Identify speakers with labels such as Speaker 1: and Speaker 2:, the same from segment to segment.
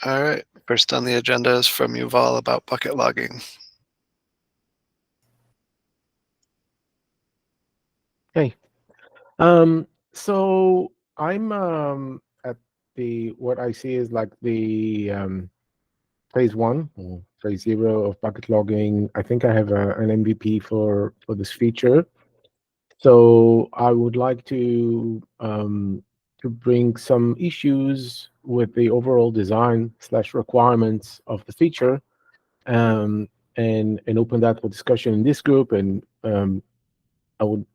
Speaker 1: All right. First on the agenda is from Yuval about bucket logging.
Speaker 2: Hey, so I'm at what I see is like the phase one or phase zero of bucket logging. I think I have an MVP for this feature. So I would like to bring some issues with the overall design slash requirements of the feature, um, and open that for discussion in this group. And I would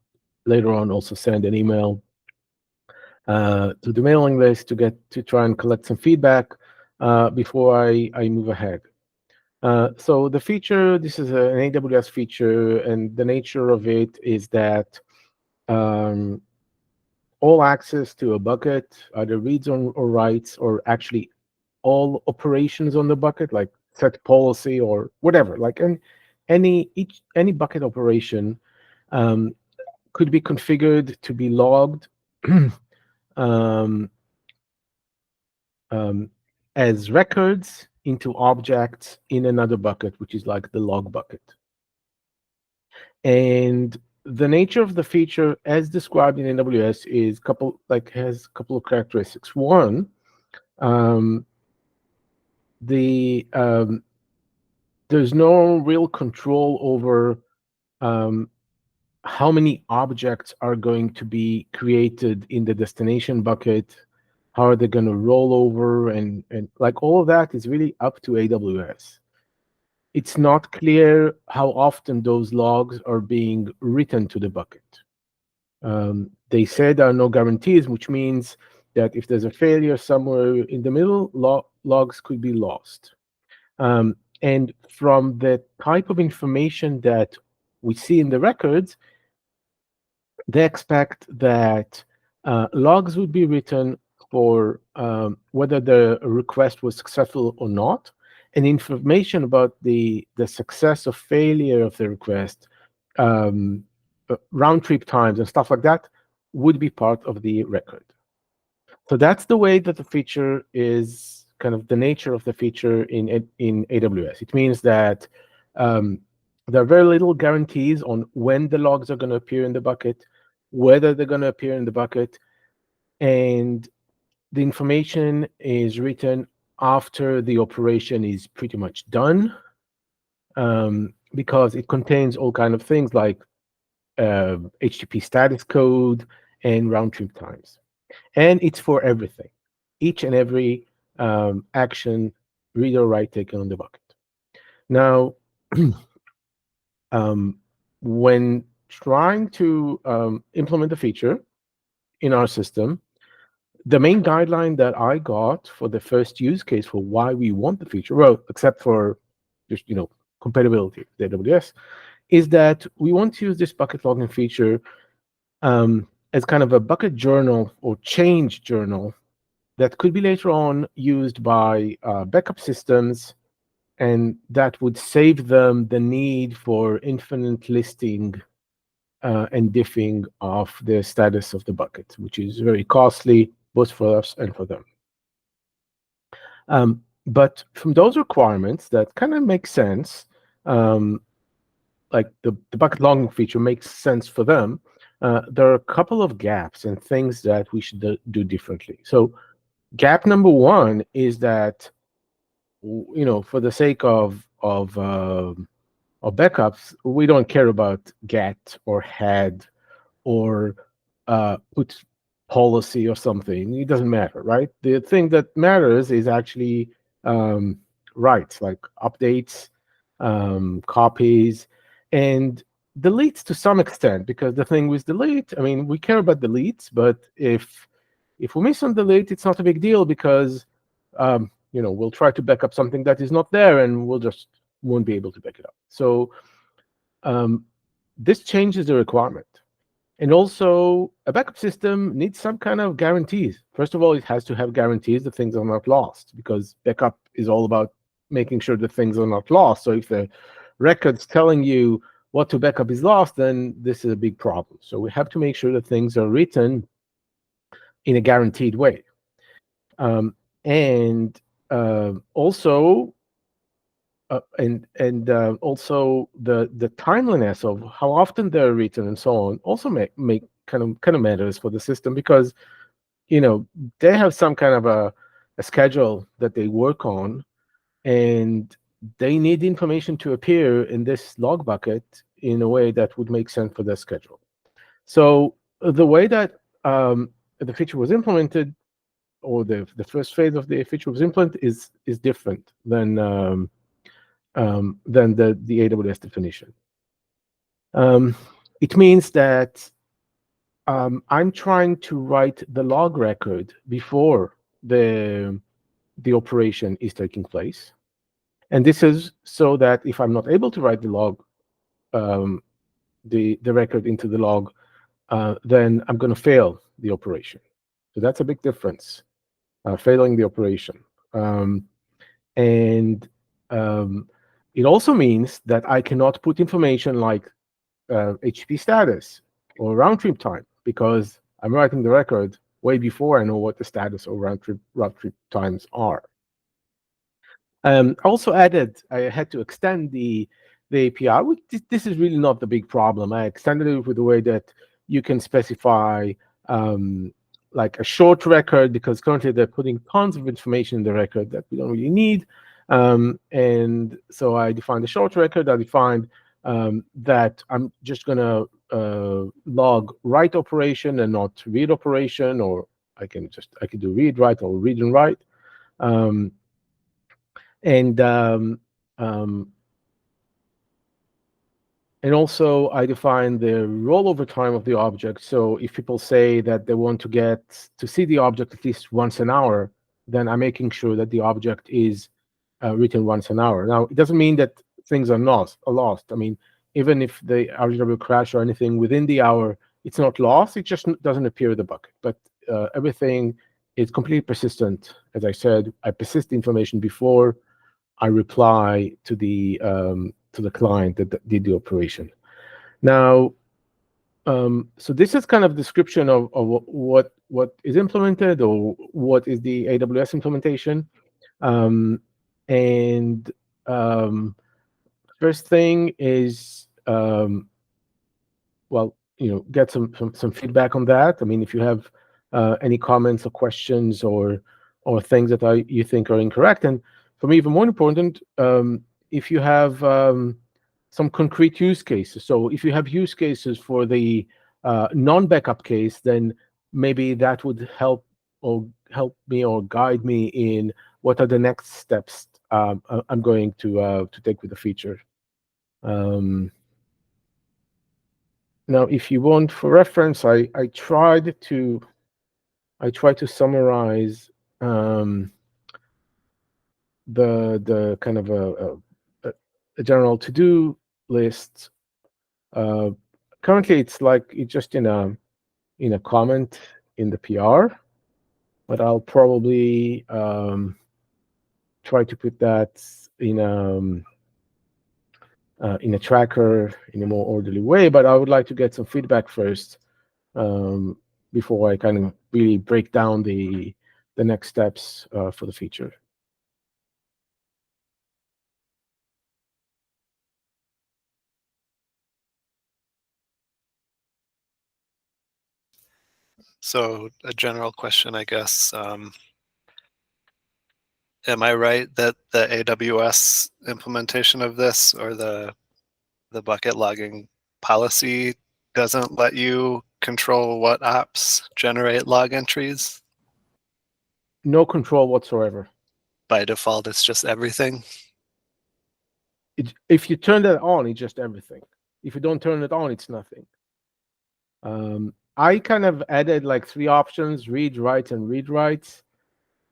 Speaker 2: later on also send an email to the mailing list to try and collect some feedback before I move ahead. So the feature, this is an AWS feature, and the nature of it is that um, all access to a bucket, either reads or writes, or actually all operations on the bucket, like set policy or whatever, like any bucket operation um, could be configured to be logged um, um, as records into objects in another bucket, which is like the log bucket. And the nature of the feature, as described in AWS, has a couple of characteristics. One, um, the there's no real control over um, how many objects are going to be created in the destination bucket, how are they going to roll over, and like all of that is really up to AWS. It's not clear how often those logs are being written to the bucket. They said there are no guarantees, which means that if there's a failure somewhere in the middle, logs could be lost. And from the type of information that we see in the records, they expect that logs would be written for whether the request was successful or not, and information about the success or failure of the request, round trip times and stuff like that would be part of the record. So that's the way that the feature is, kind of the nature of the feature in AWS. It means that um, there are very little guarantees on when the logs are going to appear in the bucket, whether they're going to appear in the bucket, and the information is written after the operation is pretty much done, because it contains all kind of things like HTTP status code and round trip times. And it's for everything, each and every action, read or write, taken on the bucket. Now, when trying to implement the feature in our system, the main guideline that I got for the first use case for why we want the feature, well, except for just compatibility with AWS, is that we want to use this bucket logging feature as kind of a bucket journal or change journal that could be later on used by backup systems, and that would save them the need for infinite listing and diffing of the status of the bucket, which is very costly both for us and for them. But from those requirements, that kind of makes sense. Like the bucket logging feature makes sense for them. There are a couple of gaps and things that we should do differently. So gap number one is that, for the sake of backups, we don't care about get or head or put policy or something. It doesn't matter, right? The thing that matters is actually writes, like updates, copies, and deletes to some extent. Because the thing with delete, I mean, we care about deletes, but if we miss on delete, it's not a big deal because we'll try to back up something that is not there, and we'll just won't be able to back it up. So this changes the requirement. And also, a backup system needs some kind of guarantees. First of all, it has to have guarantees that things are not lost, because backup is all about making sure that things are not lost. So if the record's telling you what to backup is lost, then this is a big problem. So we have to make sure that things are written in a guaranteed way. And also also the timeliness of how often they're written and so on also make kind of matters for the system, because they have some kind of a schedule that they work on, and they need information to appear in this log bucket in a way that would make sense for their schedule. So the way that the feature was implemented, or the first phase of the feature was implemented, is different than the AWS definition. It means that I'm trying to write the log record before the operation is taking place, and this is so that if I'm not able to write the log, the record into the log, then I'm going to fail the operation. So that's a big difference, failing the operation. And it also means that I cannot put information like HTTP status or round trip time, because I'm writing the record way before I know what the status or round trip times are. Also added, I had to extend the API. This is really not the big problem. I extended it with the way that you can specify like a short record, because currently they're putting tons of information in the record that we don't really need. And so I defined a short record. I defined that I'm just going to log write operation and not read operation, or I can do read write or read and write. And also I define the rollover time of the object. So if people say that they want to get to see the object at least once an hour, then I'm making sure that the object is written once an hour. Now, it doesn't mean that things are lost. I mean, even if the RGW crash or anything within the hour, it's not lost. It just doesn't appear in the bucket. But everything is completely persistent. As I said, I persist the information before I reply to the client that did the operation. Now, so this is kind of description of what is implemented, or what is the AWS implementation. First thing is, well, get some feedback on that. I mean, if you have any comments or questions or things that you think are incorrect, and for me, even more important, if you have some concrete use cases. So if you have use cases for the non-backup case, then maybe that would help me or guide me in what are the next steps I'm going to take with the feature. Now, if you want for reference, I tried to summarize the kind of a general to-do list. Currently, it's just in a comment in the PR, but I'll probably try to put that in a tracker in a more orderly way. But I would like to get some feedback first before I kind of really break down the next steps for the feature.
Speaker 1: So a general question, I guess. Am I right that the AWS implementation of this, or the bucket logging policy, doesn't let you control what apps generate log entries?
Speaker 2: No control whatsoever.
Speaker 1: By default, it's just everything?
Speaker 2: If you turn that on, it's just everything. If you don't turn it on, it's nothing. I kind of added like 3 options: read, write, and read writes.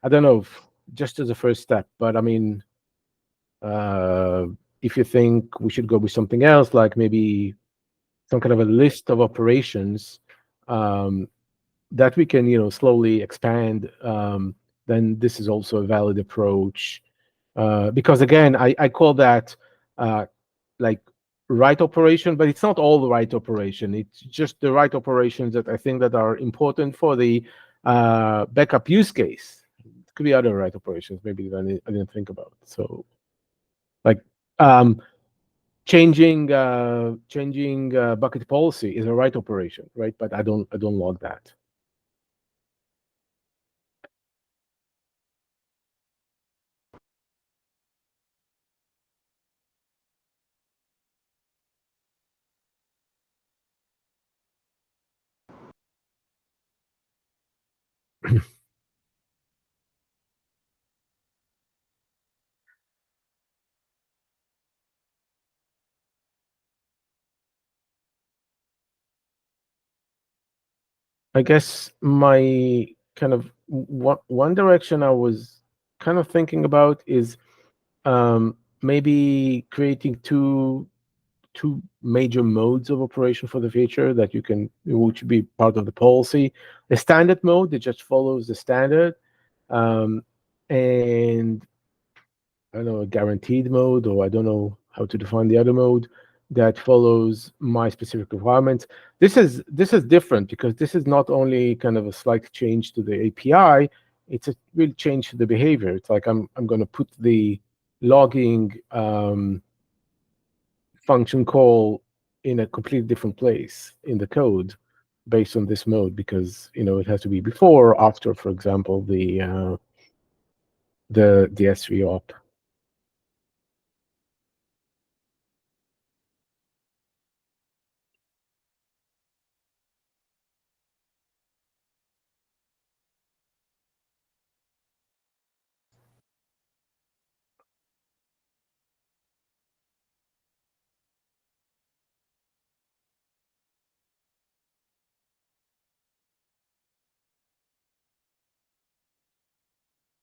Speaker 2: I don't know, just as a first step. But I mean, if you think we should go with something else, like maybe some kind of a list of operations that we can, slowly expand, then this is also a valid approach. Because again, I call that like write operation, but it's not all the write operation. It's just the write operations that I think that are important for the backup use case. could be other write operations maybe that I didn't think about. So like changing bucket policy is a write operation, right? But I don't log that. I guess my kind of one direction I was kind of thinking about is maybe creating two major modes of operation for the feature that you can, which would be part of the policy. The standard mode that just follows the standard, and I don't know, a guaranteed mode, or I don't know how to define the other mode that follows my specific requirements. This is different because this is not only kind of a slight change to the API, it's a real change to the behavior. It's like I'm going to put the logging function call in a completely different place in the code based on this mode, because it has to be before or after, for example, the S3 op.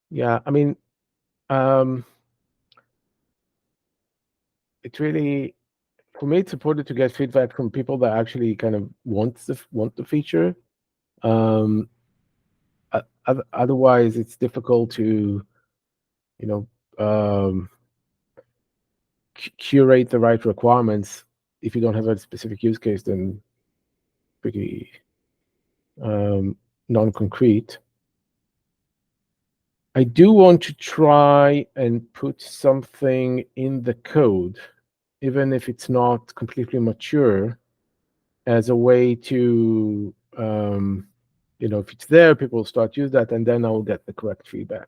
Speaker 2: Yeah, I mean, it really, for me, it's important to get feedback from people that actually kind of want the feature. Otherwise, it's difficult to, um, curate the right requirements if you don't have a specific use case. Then pretty non-concrete. I do want to try and put something in the code, even if it's not completely mature, as a way to, if it's there, people will start use that, and then I'll get the correct feedback.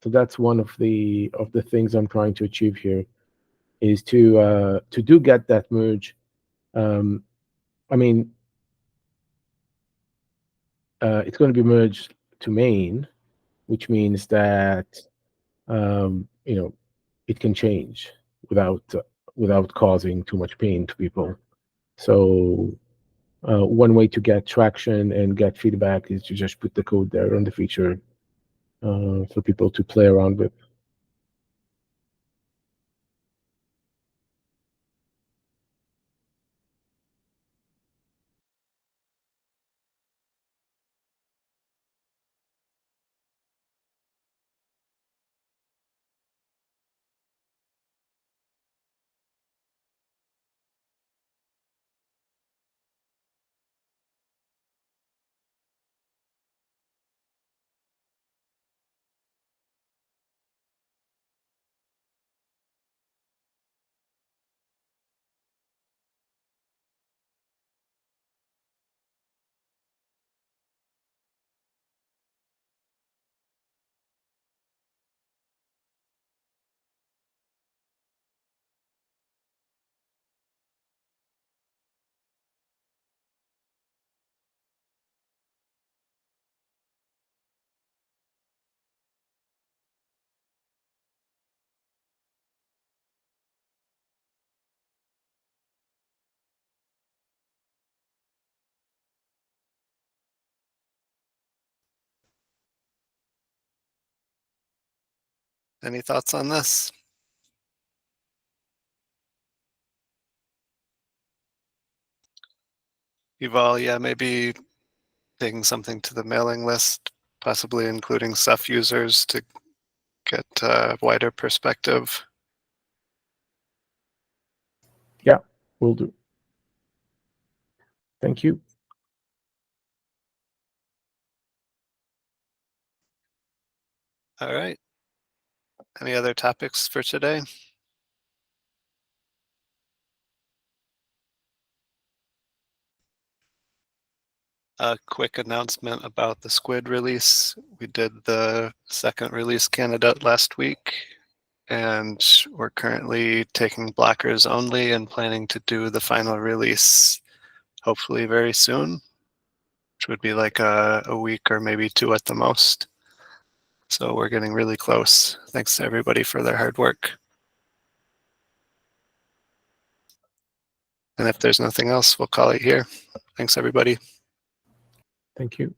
Speaker 2: So that's one of the things I'm trying to achieve here, is to do get that merge. I mean, it's going to be merged to main, which means that it can change without causing too much pain to people. So one way to get traction and get feedback is to just put the code there on the feature for people to play around with.
Speaker 1: Any thoughts on this? Yuval, yeah, maybe taking something to the mailing list, possibly including Ceph users to get a wider perspective.
Speaker 2: Yeah, will do. Thank you.
Speaker 1: All right. Any other topics for today? A quick announcement about the Squid release. We did the second release candidate last week, and we're currently taking blockers only and planning to do the final release hopefully very soon, which would be like a week or maybe 2 at the most. So we're getting really close. Thanks to everybody for their hard work. And if there's nothing else, we'll call it here. Thanks, everybody.
Speaker 2: Thank you.